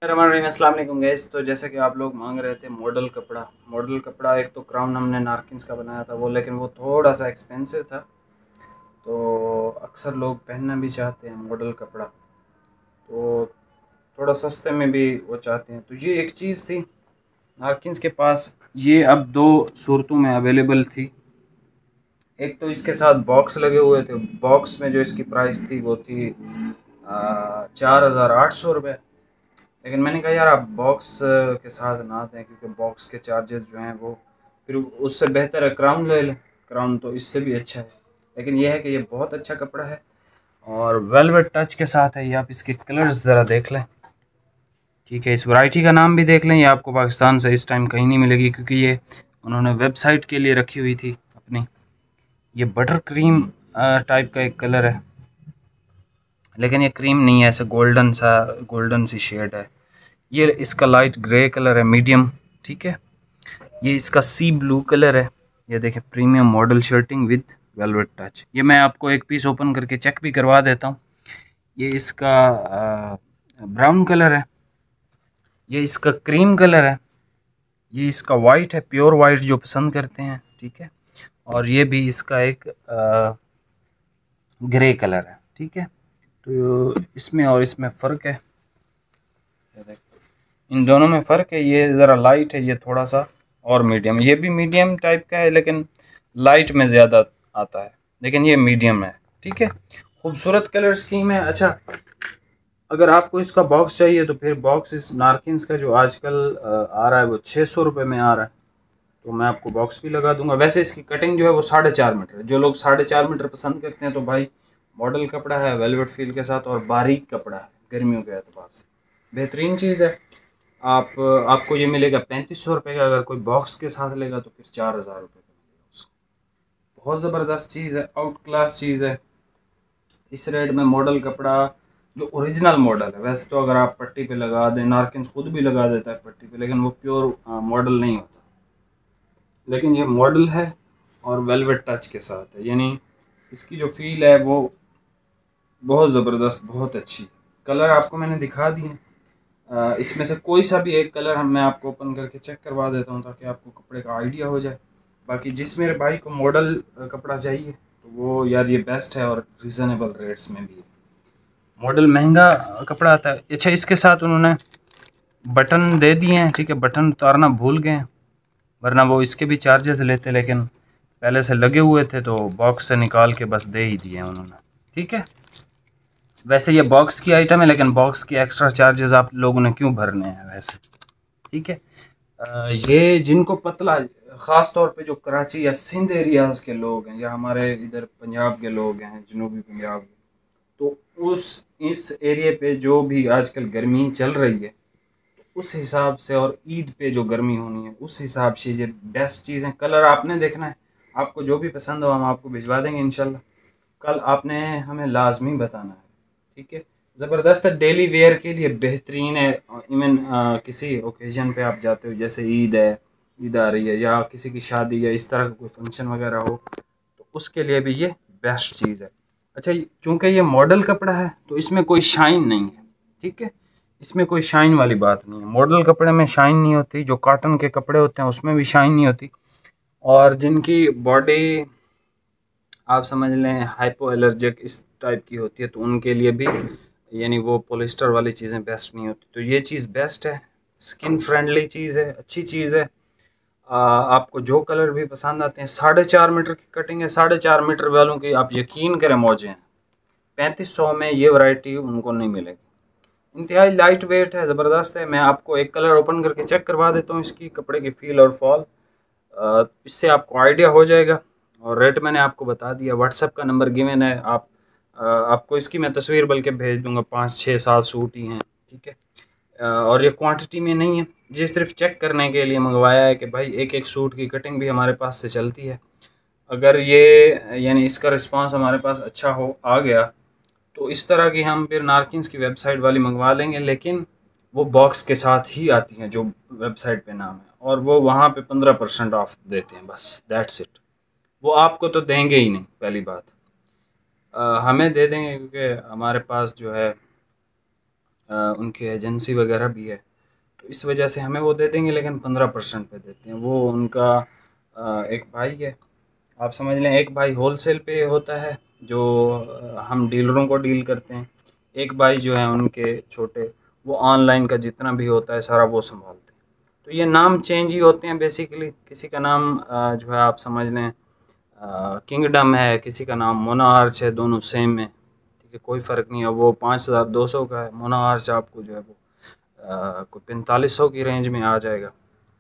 अस्सलाम वालेकुम गाइस। तो जैसे कि आप लोग मांग रहे थे मॉडल कपड़ा एक तो क्राउन हमने नारकिन्स का बनाया था वो, लेकिन वो थोड़ा सा एक्सपेंसिव था। तो अक्सर लोग पहनना भी चाहते हैं मॉडल कपड़ा, तो थोड़ा सस्ते में भी वो चाहते हैं। तो ये एक चीज़ थी नारकिन्स के पास, ये अब दो सूरतों में अवेलेबल थी। एक तो इसके साथ बॉक्स लगे हुए थे, बॉक्स में जो इसकी प्राइस थी वो थी 4,800 रुपये। लेकिन मैंने कहा यार आप बॉक्स के साथ ना दें, क्योंकि बॉक्स के चार्जेस जो हैं वो फिर उससे बेहतर है क्राउन ले लें। क्राउन तो इससे भी अच्छा है, लेकिन यह है कि ये बहुत अच्छा कपड़ा है और वेलवेट टच के साथ है। ये आप इसके कलर्स ज़रा देख लें, ठीक है। इस वैरायटी का नाम भी देख लें, ये आपको पाकिस्तान से इस टाइम कहीं नहीं मिलेगी, क्योंकि ये उन्होंने वेबसाइट के लिए रखी हुई थी अपनी। ये बटर क्रीम टाइप का एक कलर है, लेकिन ये क्रीम नहीं है, ऐसे गोल्डन सी शेड है। ये इसका लाइट ग्रे कलर है, मीडियम, ठीक है। ये इसका सी ब्लू कलर है। ये देखें, premium model shirting with velvet touch. ये मैं आपको एक पीस ओपन करके चेक भी करवा देता हूँ। ये इसका ब्राउन कलर है, ये इसका क्रीम कलर है, ये इसका वाइट है, प्योर वाइट जो पसंद करते हैं, ठीक है। और ये भी इसका एक ग्रे कलर है, ठीक है। तो इसमें और इसमें फ़र्क है, इन दोनों में फ़र्क है। ये ज़रा लाइट है, ये थोड़ा सा और मीडियम। ये भी मीडियम टाइप का है, लेकिन लाइट में ज़्यादा आता है, लेकिन ये मीडियम है, ठीक है। खूबसूरत कलर स्कीम है। अच्छा, अगर आपको इसका बॉक्स चाहिए तो फिर बॉक्स इस नारकिन्स का जो आजकल आ रहा है वो 600 रुपये में आ रहा है, तो मैं आपको बॉक्स भी लगा दूंगा। वैसे इसकी कटिंग जो है वो 4.5 मीटर है। जो लोग 4.5 मीटर पसंद करते हैं तो भाई मॉडल कपड़ा है, वेलवेट फील के साथ, और बारीक कपड़ा है गर्मियों के एतबार से, बेहतरीन चीज़ है। आपको ये मिलेगा 3500 रुपये का। अगर कोई बॉक्स के साथ लेगा तो फिर 4,000 रुपये का मिलेगा उसको। बहुत ज़बरदस्त चीज़ है, आउट क्लास चीज़ है। इस रेट में मॉडल कपड़ा जो ओरिजिनल मॉडल है, वैसे तो अगर आप पट्टी पे लगा दें, नारकिन्स खुद भी लगा देता है पट्टी पे, लेकिन वो प्योर मॉडल नहीं होता। लेकिन ये मॉडल है और वेलवेट टच के साथ है, यानी इसकी जो फील है वो बहुत ज़बरदस्त, बहुत अच्छी। कलर आपको मैंने दिखा दिए। इसमें से कोई सा भी एक कलर मैं आपको ओपन करके चेक करवा देता हूँ, ताकि आपको कपड़े का आइडिया हो जाए। बाकी जिस मेरे भाई को मॉडल कपड़ा चाहिए तो वो यार ये बेस्ट है और रिजनेबल रेट्स में भी है। मॉडल महंगा कपड़ा आता है। अच्छा, इसके साथ उन्होंने बटन दे दिए हैं, ठीक है। बटन उतारना भूल गए हैं, वरना वो इसके भी चार्जेस लेते, लेकिन पहले से लगे हुए थे तो बॉक्स से निकाल के बस दे ही दिए उन्होंने, ठीक है। वैसे ये बॉक्स की आइटम है, लेकिन बॉक्स की एक्स्ट्रा चार्जेस आप लोगों ने क्यों भरने हैं वैसे, ठीक है। ये जिनको पतला, ख़ास तौर पे जो कराची या सिंध एरियाज़ के लोग हैं, या हमारे इधर पंजाब के लोग हैं, जनूबी पंजाब, तो उस इस एरिए पे जो भी आजकल गर्मी चल रही है, उस हिसाब से, और ईद पे जो गर्मी होनी है उस हिसाब से ये बेस्ट चीज़ है। कलर आपने देखना है, आपको जो भी पसंद हो हम आपको भिजवा देंगे इंशाल्लाह। कल आपने हमें लाजमी बताना है, ठीक है। ज़बरदस्त है, डेली वेयर के लिए बेहतरीन है। इवन किसी ओकेजन पे आप जाते हो, जैसे ईद है, ईद आ रही है, या किसी की शादी या इस तरह का कोई फंक्शन वगैरह हो, तो उसके लिए भी ये बेस्ट चीज़ है। अच्छा, चूँकि ये मॉडल कपड़ा है तो इसमें कोई शाइन नहीं है, ठीक है। इसमें कोई शाइन वाली बात नहीं है। मॉडल कपड़े में शाइन नहीं होती, जो कॉटन के कपड़े होते हैं उसमें भी शाइन नहीं होती। और जिनकी बॉडी आप समझ लें हाइपो एलर्जिक इस टाइप की होती है, तो उनके लिए भी यानी वो पॉलिस्टर वाली चीज़ें बेस्ट नहीं होती। तो ये चीज़ बेस्ट है, स्किन फ्रेंडली चीज़ है, अच्छी चीज़ है। आपको जो कलर भी पसंद आते हैं। 4.5 मीटर की कटिंग है, 4.5 मीटर वालों की आप यकीन करें मौजें हैं। 3500 में ये वैरायटी उनको नहीं मिलेगी। इंतहाई लाइट वेट है, ज़बरदस्त है। मैं आपको एक कलर ओपन करके चेक करवा देता हूँ, इसकी कपड़े की फील और फॉल, इससे आपको आइडिया हो जाएगा। और रेट मैंने आपको बता दिया। व्हाट्सएप का नंबर गिवन है, आपको इसकी मैं तस्वीर बल्कि भेज दूंगा। 5 6 7 सूट ही हैं, ठीक है। और ये क्वांटिटी में नहीं है, ये सिर्फ चेक करने के लिए मंगवाया है कि भाई एक एक सूट की कटिंग भी हमारे पास से चलती है। अगर ये यानी इसका रिस्पांस हमारे पास अच्छा हो आ गया, तो इस तरह की हम फिर नारकिन्स की वेबसाइट वाली मंगवा लेंगे, लेकिन वो बॉक्स के साथ ही आती हैं जो वेबसाइट पे नाम है, और वो वहाँ पे 15% ऑफ देते हैं, बस दैट्स इट। वो आपको तो देंगे ही नहीं, पहली बात। हमें दे देंगे क्योंकि हमारे पास जो है उनकी एजेंसी वगैरह भी है, तो इस वजह से हमें वो दे देंगे, लेकिन 15% पे देते हैं। वो उनका एक भाई है, आप समझ लें, एक भाई होलसेल पे होता है जो हम डीलरों को डील करते हैं, एक भाई जो है उनके छोटे, वो ऑनलाइन का जितना भी होता है सारा वो संभालते हैं। तो ये नाम चेंज ही होते हैं बेसिकली। किसी का नाम जो है आप समझ लें किंगडम है, किसी का नाम मोनार्च है, दोनों सेम है, ठीक है, कोई फ़र्क नहीं है। वो 5200 का है, मोनार्च आपको जो है वो कोई 4500 की रेंज में आ जाएगा।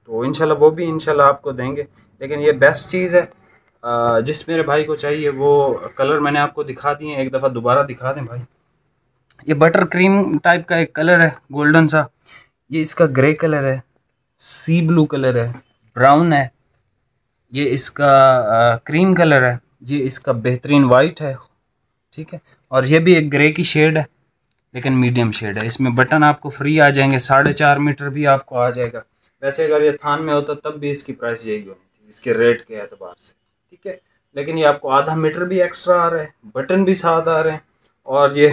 तो इंशाल्लाह वो भी इंशाल्लाह आपको देंगे। लेकिन ये बेस्ट चीज़ है, जिस मेरे भाई को चाहिए वो कलर मैंने आपको दिखा दिए, एक दफ़ा दोबारा दिखा दें भाई। ये बटर क्रीम टाइप का एक कलर है, गोल्डन सा, ये इसका ग्रे कलर है, सी ब्लू कलर है, ब्राउन है, ये इसका क्रीम कलर है, ये इसका बेहतरीन वाइट है, ठीक है, और ये भी एक ग्रे की शेड है लेकिन मीडियम शेड है। इसमें बटन आपको फ्री आ जाएंगे, 4.5 मीटर भी आपको आ जाएगा। वैसे अगर ये थान में होता तब भी इसकी प्राइस यही होनी थी इसके रेट के एतबार से, ठीक है, लेकिन ये आपको आधा मीटर भी एक्स्ट्रा आ रहा है, बटन भी साथ आ रहे हैं, और ये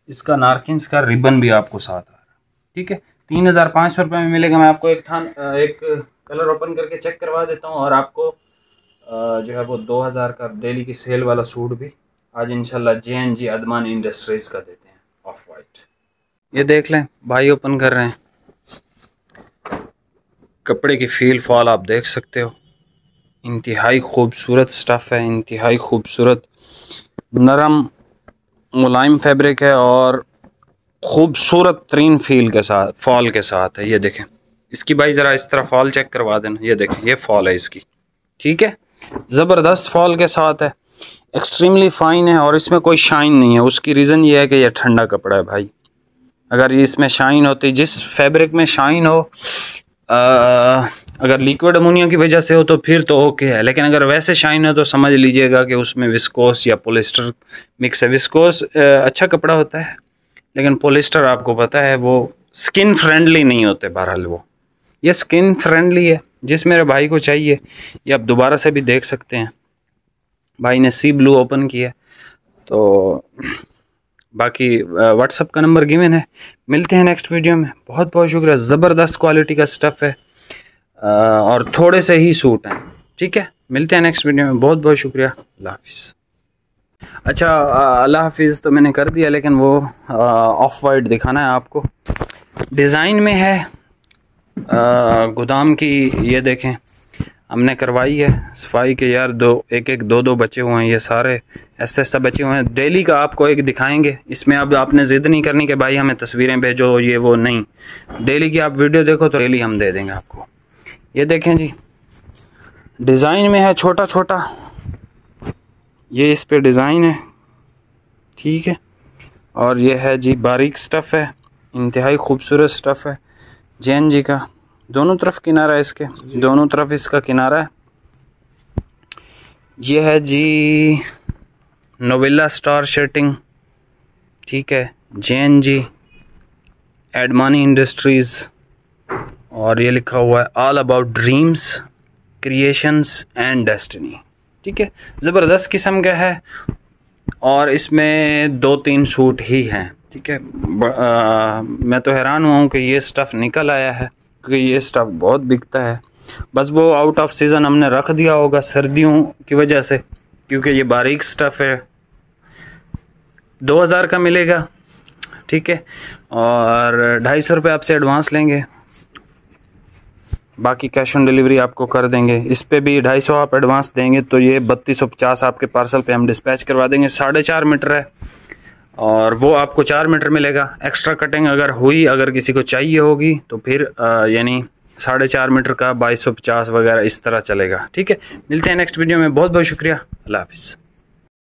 इसका नारकिन्स का रिबन भी आपको साथ आ रहा है, ठीक है। 3500 रुपये में मिलेगा। मैं आपको एक कलर ओपन करके चेक करवा देता हूँ, और आपको जो है वो 2000 का डेली की सेल वाला सूट भी आज इंशाल्लाह JNG अदमान इंडस्ट्रीज का देते हैं, ऑफ वाइट। ये देख लें भाई, ओपन कर रहे हैं, कपड़े की फील फॉल आप देख सकते हो, इंतहाई खूबसूरत स्टफ़ है, इंतहाई खूबसूरत नरम मुलायम फैब्रिक है और खूबसूरत तरीन फील के साथ, फॉल के साथ है। ये देखें इसकी भाई ज़रा इस तरह फॉल चेक करवा देना, ये देखें ये फॉल है इसकी, ठीक है, ज़बरदस्त फॉल के साथ है, एक्सट्रीमली फ़ाइन है, और इसमें कोई शाइन नहीं है। उसकी रीज़न ये है कि यह ठंडा कपड़ा है भाई। अगर ये इसमें शाइन होती, जिस फैब्रिक में शाइन हो, अगर लिक्विड अमोनिया की वजह से हो तो फिर तो ओके है, लेकिन अगर वैसे शाइन है तो समझ लीजिएगा कि उसमें विस्कोस या पॉलिस्टर मिक्स है। विस्कोस अच्छा कपड़ा होता है, लेकिन पॉलिस्टर आपको पता है वो स्किन फ्रेंडली नहीं होते। बहरहाल वो ये स्किन फ्रेंडली है। जिस मेरे भाई को चाहिए, ये आप दोबारा से भी देख सकते हैं, भाई ने सी ब्लू ओपन किया। तो बाकी व्हाट्सअप का नंबर गिवन है। मिलते हैं नेक्स्ट वीडियो में। बहुत बहुत शुक्रिया। ज़बरदस्त क्वालिटी का स्टफ़ है और थोड़े से ही सूट हैं, ठीक है। मिलते हैं नेक्स्ट वीडियो में। बहुत बहुत शुक्रिया। अल्लाह हाफिज़। अच्छा, अल्लाह हाफिज़ तो मैंने कर दिया, लेकिन वो ऑफ वाइट दिखाना है आपको। डिज़ाइन में है गोदाम की, ये देखें हमने करवाई है सफाई के यार, दो बचे हुए हैं, ये सारे ऐसा बचे हुए हैं। डेली का आपको एक दिखाएंगे। इसमें अब आपने ज़िद नहीं करनी कि भाई हमें तस्वीरें भेजो, ये वो नहीं, डेली की आप वीडियो देखो तो डेली हम दे देंगे आपको। ये देखें जी, डिज़ाइन में है छोटा छोटा, ये इस पे डिज़ाइन है, ठीक है, और ये है जी बारीक स्टफ़ है, इंतहाई खूबसूरत स्टफ़ है JNG का। दोनों तरफ किनारा है इसके, दोनों तरफ इसका किनारा है। ये है जी नोवेला स्टार शर्टिंग, ठीक है, JNG एडमानी इंडस्ट्रीज़, और ये लिखा हुआ है all about dreams creations and destiny, ठीक है। ज़बरदस्त किस्म का है, और इसमें 2-3 सूट ही हैं, ठीक है। मैं तो हैरान हुआ हूँ कि ये स्टफ़ निकल आया है, क्योंकि ये स्टफ़ बहुत बिकता है। बस वो आउट ऑफ सीज़न हमने रख दिया होगा सर्दियों की वजह से, क्योंकि ये बारीक स्टफ़ है। 2000 का मिलेगा, ठीक है, और 250 रुपये आपसे एडवांस लेंगे, बाकी कैश ऑन डिलीवरी आपको कर देंगे। इस पे भी 250 आप एडवांस देंगे तो ये 3250 आपके पार्सल पे हम डिस्पैच करवा देंगे। 4.5 मीटर है, और वो आपको 4 मीटर मिलेगा। एक्स्ट्रा कटिंग अगर हुई, अगर किसी को चाहिए होगी तो फिर यानी 4.5 मीटर का 2250 वगैरह इस तरह चलेगा, ठीक है। मिलते हैं नेक्स्ट वीडियो में। बहुत बहुत शुक्रिया। अल्लाह हाफिज़।